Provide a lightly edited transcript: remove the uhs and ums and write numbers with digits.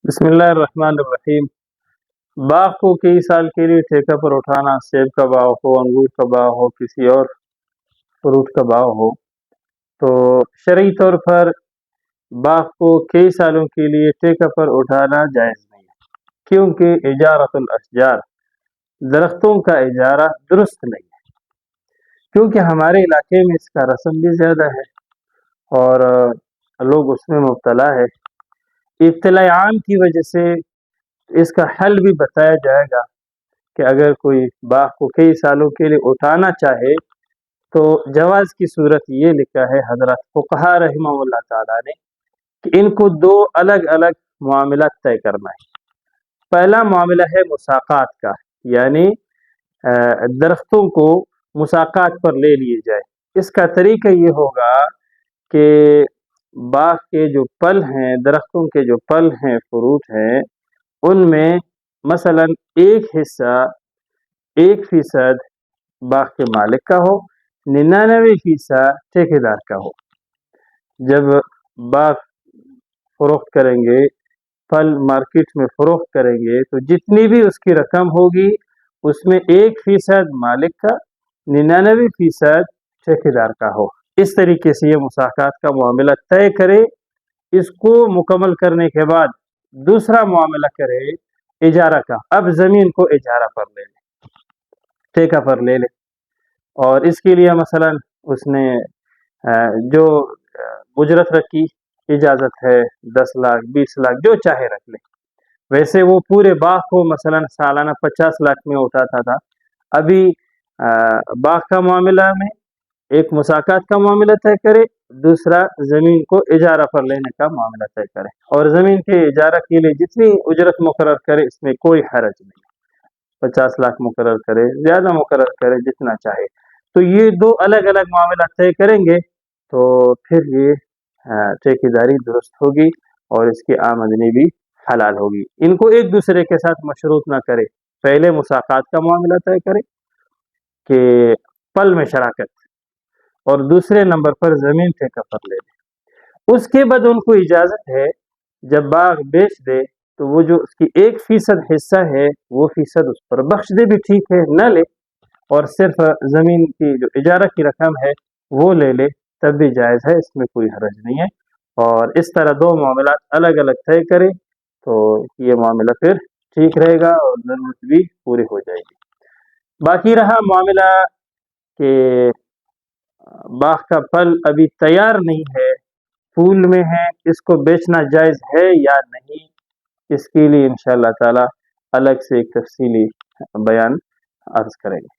بسم اللہ الرحمن الرحیم۔ باغ کو کئی سال کے لیے ٹھیکہ پر اٹھانا، سیب کا باغ ہو، انگور کا باغ ہو، کسی اور فروٹ کا باغ ہو، تو شرعی طور پر باغ کو کئی سالوں کے لیے ٹھیکہ پر اٹھانا جائز نہیں ہے، کیونکہ اجارۃ الاشجار، درختوں کا اجارہ درست نہیں ہے، کیونکہ ہمارے علاقے میں اس کا رسم بھی زیادہ ہے اور لوگ اس میں مبتلا ہے۔ ابتلاء عام کی وجہ سے اس کا حل بھی بتایا جائے گا کہ اگر کوئی باغ کو کئی سالوں کے لیے اٹھانا چاہے تو جواز کی صورت یہ لکھا ہے حضرت فقہا رحمہ اللہ تعالیٰ نے کہ ان کو دو الگ الگ معاملات طے کرنا ہے۔ پہلا معاملہ ہے مساقات کا، یعنی درختوں کو مساقات پر لے لیے جائے۔ اس کا طریقہ یہ ہوگا کہ باغ کے جو پل ہیں، درختوں کے جو پل ہیں، فروٹ ہیں، ان میں مثلا ایک حصہ 1% باغ کے مالک کا ہو، 99% ٹھیکیدار کا ہو۔ جب باغ فروخت کریں گے، پھل مارکیٹ میں فروخت کریں گے تو جتنی بھی اس کی رقم ہوگی اس میں 1% مالک کا، 99% ٹھیکیدار کا ہو۔ اس طریقے سے یہ مساقات کا معاملہ طے کرے۔ اس کو مکمل کرنے کے بعد دوسرا معاملہ کرے اجارہ کا۔ اب زمین کو اجارہ پر لے لے، ٹھیکہ پر لے لے، اور اس کے لیے مثلا اس نے جو اجرت رکھی، اجازت ہے 10 لاکھ 20 لاکھ جو چاہے رکھ لے۔ ویسے وہ پورے باغ کو مثلا سالانہ 50 لاکھ میں اٹھاتا تھا، ابھی باغ کا معاملہ میں ایک مساقات کا معاملہ طے کرے، دوسرا زمین کو اجارہ پر لینے کا معاملہ طے کرے، اور زمین کے اجارہ کے لیے جتنی اجرت مقرر کرے اس میں کوئی حرج نہیں، 50 لاکھ مقرر کرے، زیادہ مقرر کرے، جتنا چاہے۔ تو یہ دو الگ الگ معاملات طے کریں گے تو پھر یہ ٹھیکیداری درست ہوگی اور اس کی آمدنی بھی حلال ہوگی۔ ان کو ایک دوسرے کے ساتھ مشروط نہ کرے، پہلے مساقات کا معاملہ طے کرے کہ پل میں شراکت، اور دوسرے نمبر پر زمین ٹھیکہ پر لے لے۔ اس کے بعد ان کو اجازت ہے جب باغ بیچ دے تو وہ جو اس کی 1% حصہ ہے وہ فیصد اس پر بخش دے بھی ٹھیک ہے، نہ لے، اور صرف زمین کی جو اجارہ کی رقم ہے وہ لے لے، تب بھی جائز ہے، اس میں کوئی حرج نہیں ہے۔ اور اس طرح دو معاملات الگ الگ طے کرے تو یہ معاملہ پھر ٹھیک رہے گا اور ضرورت بھی پوری ہو جائے گی۔ باقی رہا معاملہ کہ باغ کا پھل ابھی تیار نہیں ہے، پھول میں ہے، اس کو بیچنا جائز ہے یا نہیں، اس کے لیے انشاءاللہ تعالی الگ سے ایک تفصیلی بیان عرض کریں گے۔